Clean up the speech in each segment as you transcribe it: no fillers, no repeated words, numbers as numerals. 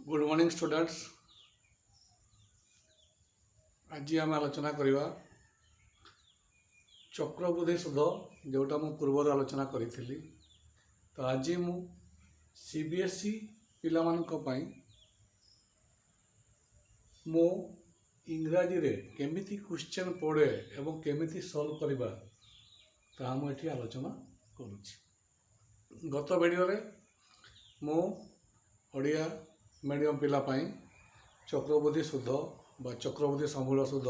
Good morning students. आज आम आलोचना करवा चक्रवृद्धि सुध जोटा मु पूर्व आलोचना करी। तो आज मु सीबीएसई पिला मो इंग्राजी रे केमिति क्वेश्चन पढ़े एवं केमिति सॉल्व करवा ता मुझे आलोचना करुच्ची। गत वीडियो रे मो ओडिया मीडियम पिला चक्रवृद्धि सुध बा चक्रवृद्धि समूल सुध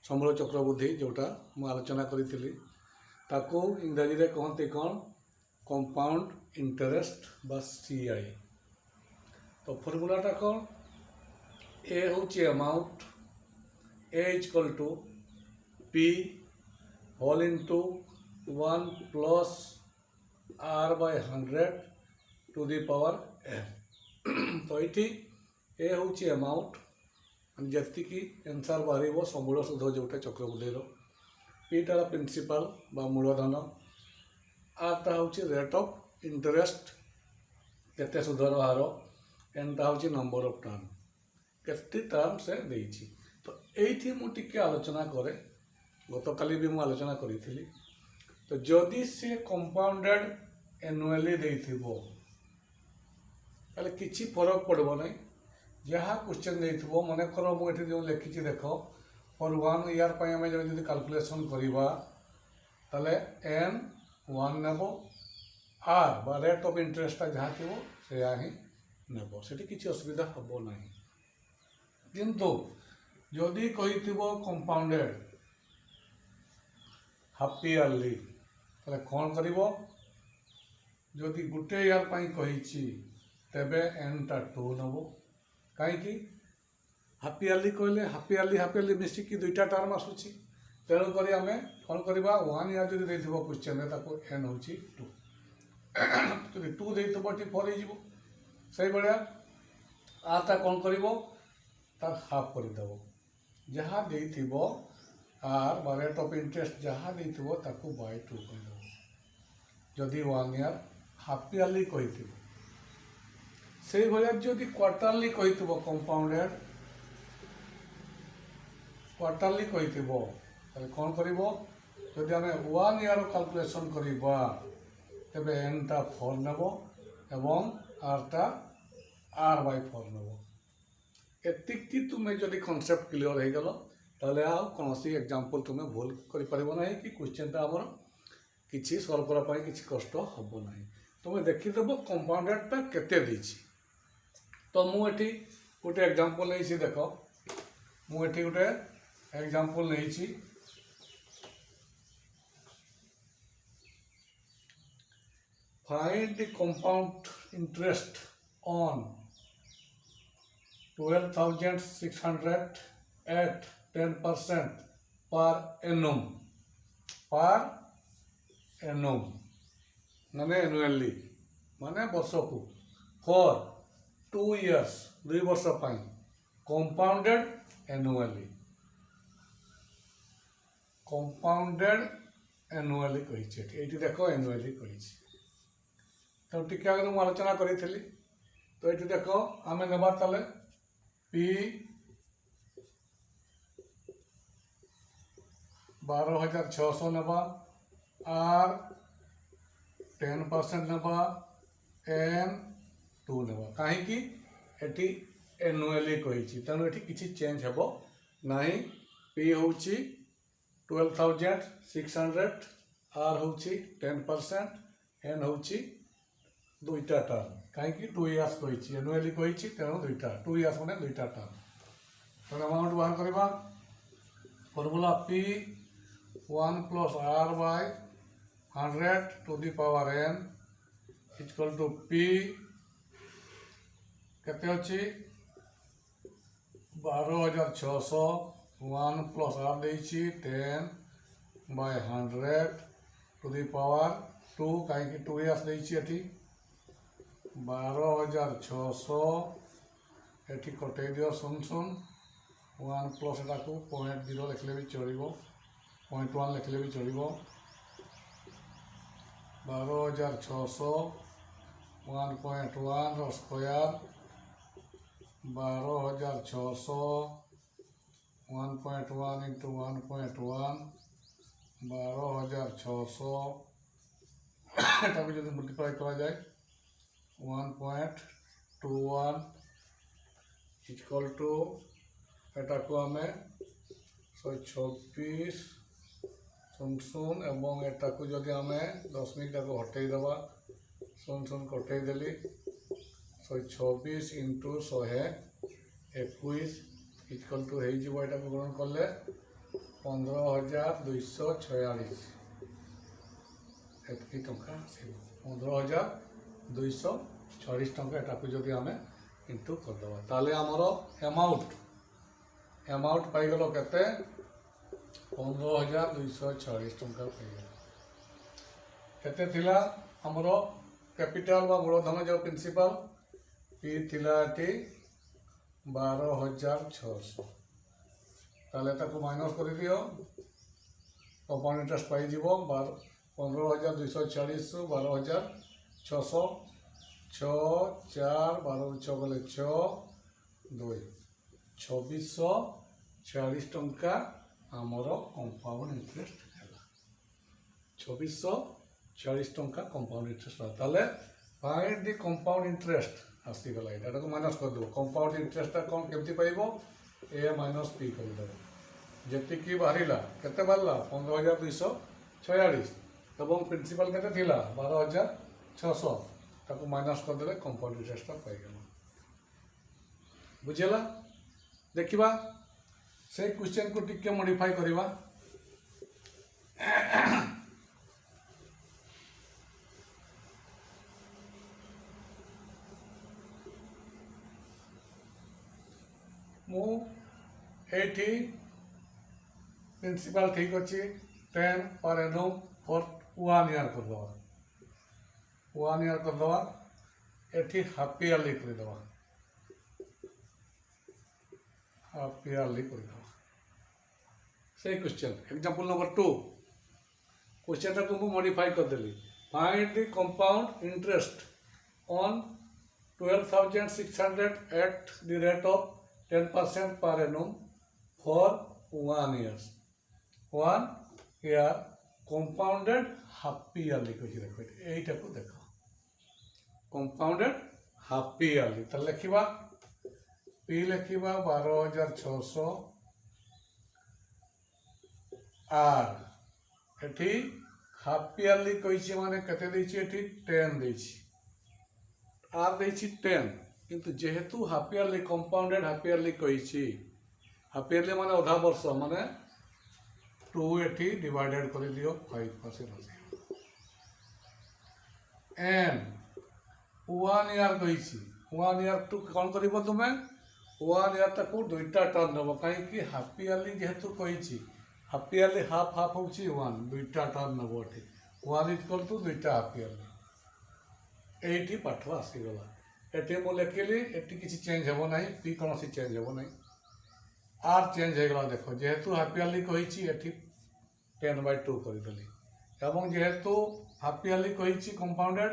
समूल चक्रवृद्धि जोटा मु आलोचना करी ताको इंग्राजी रे कहते कौन कंपाउंड इंटरेस्ट बा सीआई। तो फॉर्मूलाटा कौन ए होची अमाउंट ए equal to P whole into 1 plus R by 100 to the power N. तो ये ए होची अमाउंट जति की आंसर बाहर समूल सुध जोटा चक्रवृद्धि पीटा प्रिंसिपल बा मूलधन आरटा हूँ रेट ऑफ इंटरेस्ट केते सुधर हार एनटा हूँ नंबर ऑफ टर्म केते टर्म से देइछि। तो ये मुझे आलोचना करे गत काली भी मुझे आलोचना करी। तो जदि से कंपाउंडेड एनुअली देइथिबो ताले किछि फरक पड़बो नहीं। जहाँ क्वेश्चन देइथिबो मन कर मुझे जो लिखी देख फॉर 1 ईयर पर आम जो कैलकुलेशन करवा ताले एन 1 नेब आर बा रेट ऑफ इंटरेस्ट जहाँ थी से ही नेब से किसी असुविधा हम ना। किंतु जदि कही कंपाउंडेड हाफ ईयरली ताले कौन कर जदि गोटे ईयर कही तेबे एनटा 2 नब कहीं हाफ ईयरली कहले हाफ ईयरली मिसिकी दुईटा टर्म आसूची तेणुक आम कौन करवा 1 ईयर जब देखो क्वेश्चन एन हूँ 2 जब 2 देखो टी 4 से भाया आरटा कौन कर तार हाफ करदेव जहाँ देथिबो आर बा रेट ऑफ इंटरेस्ट जहाँ देथिबो ताकू बाय 2 करदेव। जदि 1 ईयर हाफ ईयरली कही से भाया जदि क्वार्टरली कही कंपाउंडेड क्वार्टरली कही कौन कर जदि आम 1 ईयर कैलकुलेशन करवा तेबे एनटा 4 नेब एवं आरटा आर बाय 4 नेब। एतिकी तुम्हें जदि कॉन्सेप्ट क्लियर हो गल ताले आ कौन एग्जांपल तुम्हें भूल कर कि क्वेश्चनटा आमर किसी सॉल्व करने किसी कष्ट हम ना। तुम्हें देखीदेव कंपाउंडेडटा केते देछि। तो मुझे गोटे एग्जांपल नहीं देख मुझे गोटे एग्जांपल नहीं find the compound interest on 12,600 at 10% पर एनुम माने एनुअली माने वर्ष को फॉर 2 years 2 वर्ष कंपाउंडेड एनुअली कही देख एनुअली कही। तो टी आगे मुझे आलोचना करी। तो ये देख आम नेबा ताले पी 12,600 नेबा आर 10% नेबा एन 2 नेबा कहीं एनुअली कही तेणु ये किसी चेंज हे ना। पी हूँ 12,600 आर हूँ 10% एन हूँ दुईटा टर्म कहीं 2 years कही एनुअली कही तेणु दुईटा 2 years मैंने दुईटा टर्म। तो अमाउंट बाहर करवा formula P 1 plus R by 100 to the power N equal to P केते अच्छी 12,600 1 प्लस आर दे 10 बाय 100 टू द पावर 2 कहीं 2 years दे 12,600 ये कटे दियो 0 1 प्लस एटा को 0.0 लिखले भी चलो 0.1 लिखले भी चलो 12,600 1.1 स्क्वायर 12,600 1.1 into 1.1 12,600 এটাকে যদি মল্টিপ্লাই করা যায় 1.21 ইকুয়াল টু এটাকে আমি 126 ଶୂନ ଏବଂ ଏଟାକୁ ଯଦି ଆମେ ଦଶମିକଟାକୁ ହଟେଇ ଦେବା ଶୂନ କଟେଇ ଦେଲି 126 ଇଣ୍ଟୁ 121 ଇକ୍ୱାଲ୍ ଟୁ ହେଇଯିବ ଏଟାକୁ ଗ୍ରହଣ କଲେ 15,246 ଏତିକି ଟଙ୍କା ଆସିବ 15,246 ଟଙ୍କା ଏଟାକୁ ଯଦି ଆମେ ଇଣ୍ଟୁ କରିଦେବା ତାହେଲେ ଆମର ଆମାଉଣ୍ଟ ପାଇଗଲ କେତେ 15,246 ଟଙ୍କା ପାଇଗଲା କେତେ ଥିଲା ଆମର କ୍ୟାପିଟାଲ ବା ମୂଳଧନ ଯେଉଁ ପ୍ରିନ୍ସିପାଲ ପି ଥିଲା ଏଠି 12,600 ତାହେଲେ ତାକୁ ମାଇନସ୍ କରିଦିଅ କମ୍ପାଉଣ୍ଡ ଇଣ୍ଟରେଷ୍ଟ ପାଇଯିବ 15,246 12,600 6 4 12 6 ଗଲେ 6 2 2,640 ଟଙ୍କା ଆମର କମ୍ପାଉଣ୍ଡ ଇଣ୍ଟରେଷ୍ଟ ହେଲା 2,640 ଟଙ୍କା କମ୍ପାଉଣ୍ଡ ଇଣ୍ଟରେଷ୍ଟ ହେଲା ତାହେଲେ ଫାଇଣ୍ଡ ଦି କମ୍ପାଉଣ୍ଡ ଇଣ୍ଟରେଷ୍ଟ ଆସିଗଲା ଏଟାକୁ ମାଇନସ୍ କରିଦେବ କମ୍ପାଉଣ୍ଡ ଇଣ୍ଟରେଷ୍ଟଟା କ'ଣ କେମିତି ପାଇବ ଏ ମାଇନସ୍ ପି କରିଦେବ ଯେତିକି ବାହାରିଲା କେତେ ବାହାରିଲା 15,246 ଏବଂ ପ୍ରିନ୍ସିପାଲ କେତେ ଥିଲା 12,600 ତାକୁ ମାଇନସ୍ କରିଦେଲେ କମ୍ପାଉଣ୍ଡ ଇଣ୍ଟରେଷ୍ଟଟା ପାଇଗଲା ବୁଝିଲା ଦେଖିବା সেই কোশ্চেনକୁ ଟିକେ ମଡିଫାଏ କରିବା ମୁଁ ଏଇଠି ପ୍ରିନ୍ସିପାଲ ଠିକ୍ ଅଛି 10 per annum for 1 year କରିଦେବା 1 year କରିଦେବା ଏଠି ହାଫ୍ ଇୟରଲି କରିଦେବା हाफ ईयरली कर से क्वेश्चन एग्जांपल नंबर 2 क्वेश्चन को मुझे मॉडिफाई कर daily find the compound interest on 12,600 at the rate of 10% per annum for 1 year 1 year compounded half yearly कहि देखो एटा को देखो compounded half yearly त लिखिबा पी लिखा 12,600 आर एटी हाफ इयरली कही माने केते देछि एटी 10 देछि आर देछि 10 किंतु जेहेतु half yearly compounded half yearly कही हाफ इयरली माने आधा वर्ष माने 2 एटी डिवाइडेड कर दियो 5% एन 1 ईयर कही 1 ईयर टू कौन करिवो तुमे 1 ईयर तक दुईटा टर्न नब कहीं हाफ इयरली जेहेतु कही हाफ इयरली हाफ हाफ हूँ 1 दुईटा टर्न नब ये 1 इक्वल टू दुईटा हाफ इयरली ये पाठ आसीगला ये मुझे लिखिली ये किसी चेंज हे ना पी कौन सी चेंज हे ना आर चेंज होगा देख जेहेतु हाफ इयरली कही 10/2 करदेली एवं जेहेतु हाफ इयरली कही कंपाउंडेड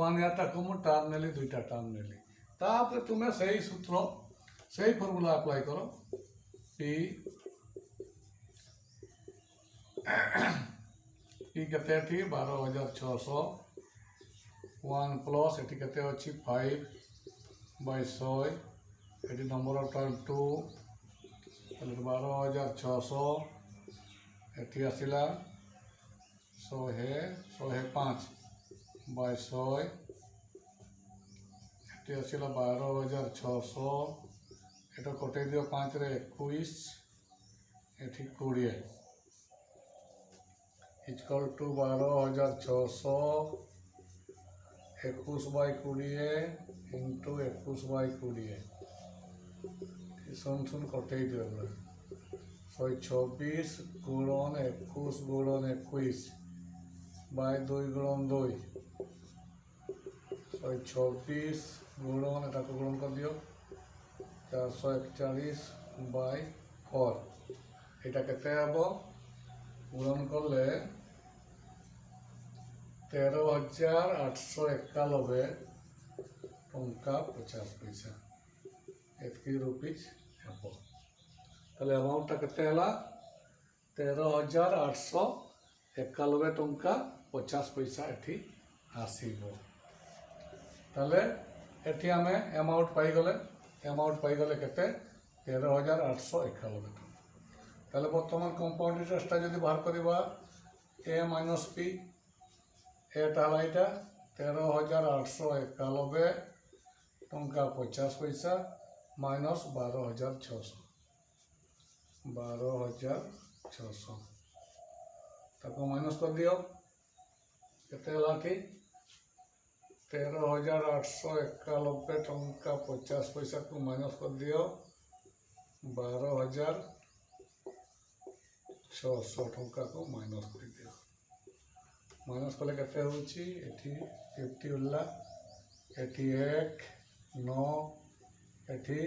1 ईयर तक मुझे टर्न नेली दुईटा टर्न नेली तापर तुम्हें सही सूत्र सही फॉर्मूला अप्लाई करो पी पी केते 12,600 1 प्लस एटी केते अछि 5/100 एटी नंबर ऑफ टर्न 2 12,600 एटी आसिला 105/100 एटी आसिला 12,600 এটা কটে দিও 5 রে 21 এটি 20 ইকুয়াল টু 12,600 21/20 ইনটু 21/20 শূন্য কটে দিও 126 গুণন 21 গুণন 21 বাই 2 গুণন 2 126 গুণন এটা গুণন করে দিও 441/4 এটা কেতে হব গুণন করলে 13,891 ଟଙ୍କା 50 ପଇସା एतकी रुपीज हेब ताले अमाउंटटा केते हला 13,891 टंका 50 पैसा एठी आसीबो ताले एठी आमे अमाउंट पाई गले केते 13,891 टंका ताले वर्तमान कंपाउंड इंटरेस्टटा जदि बाहर करबा ए माइनस पी एटा हला एटा 13,891 टंका 50 पैसा माइनस 12,600 ताको माइनस कर दियो केते हला कि 13,891 टंका 50 पैसा को माइनस कर दियो 12,600 टंका को माइनस कर दियो माइनस कले केते होची एठी 50 उल्ला एठी 1 9 एठी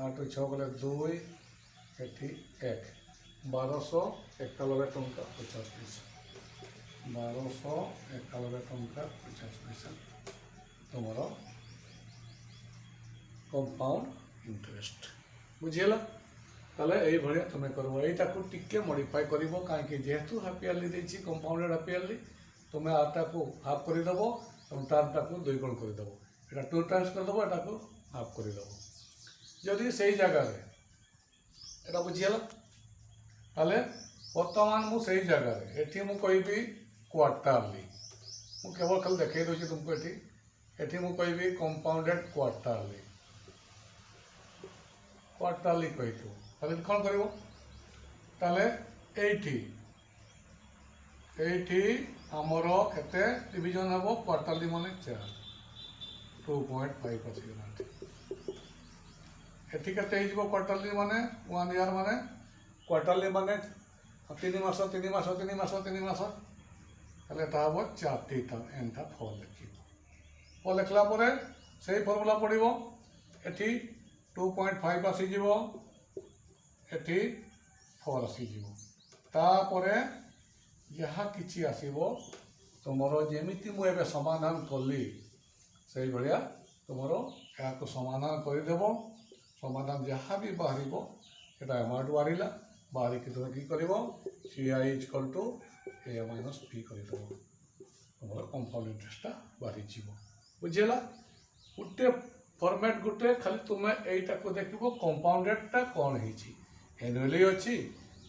8 6 कले 2 एठी 1 1291 टंका 50 पैसा 1291 टंका 50 पैसा तुम्हारा कंपाउंड इंटरेस्ट बुझीला ताले एई भलिया तुमे करबो एटा को टिके मॉडिफाई करबो काहे कि जेहेतु हाफ ईयरली देछि कंपाउंडेड हाफ ईयरली तुमे आटा को हाफ कर देबो और तारटा को 2 गुण कर देबो एटा 2 टाइम्स कर देबो एटा को हाफ कर देबो जदि सेही जगह रे एटा बुझीला ताले वर्तमान मु सेही जगह रे एठी मु कहबी क्वार्टरली मु केवल खाली देखै दोछि तुमको एठी मु कहबी कंपाउंडेड क्वार्टरली कहितो ताले कौन करिवो ताले एठी हमरो केते डिवीजन हबो क्वार्टरली माने 4 2.5 आसीगला एठी केते हिजबो क्वार्टरली माने 1 ईयर माने क्वार्टरली माने 3 मास ताले ता हबो 4 टी एंटा फॉल लिखला परे सेही फॉर्मूला पडिवो एठी 2.5 आसी जीवो एठी 4 आसी जीवो तापरे यहाँ किछि आसीबो तुमरो जेमिति मु एबे समाधान करली सेही भलिया तुमरो या को समाधान करि देबो समाधान जहाँ भी बाहरिबो एटा अमाउंट बाहरी कि तुम कि करिवो CI equal to A minus P करि देबो तुमरो कंपाउंड इंटरेस्टटा बाहरि जीवो बुझिला गुटे फॉर्मेट गुटे खाली तुमे एटा को देखिबो कंपाउंडेडटा कोन हिची एनुअली अछि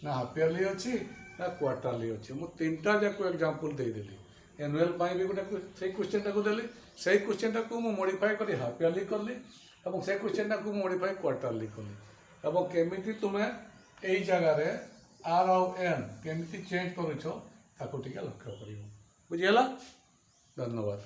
ना हाफ ईयरली अछि ना क्वार्टरली अछि मु तीनटा जाको एग्जांपल दे देली एनुअल पाई भी गुटे सेही क्वेश्चनटा को देली सेही क्वेश्चनटा को मु मॉडिफाई करी हाफ ईयरली करली एवं सेही क्वेश्चनटा को मॉडिफाई क्वार्टरली करली एवं केमिति तुमे एई जगह रे आर और एन केमिति चेंज करूछो ताको टिके लक्ष्य करिवो बुझियला धन्यवाद।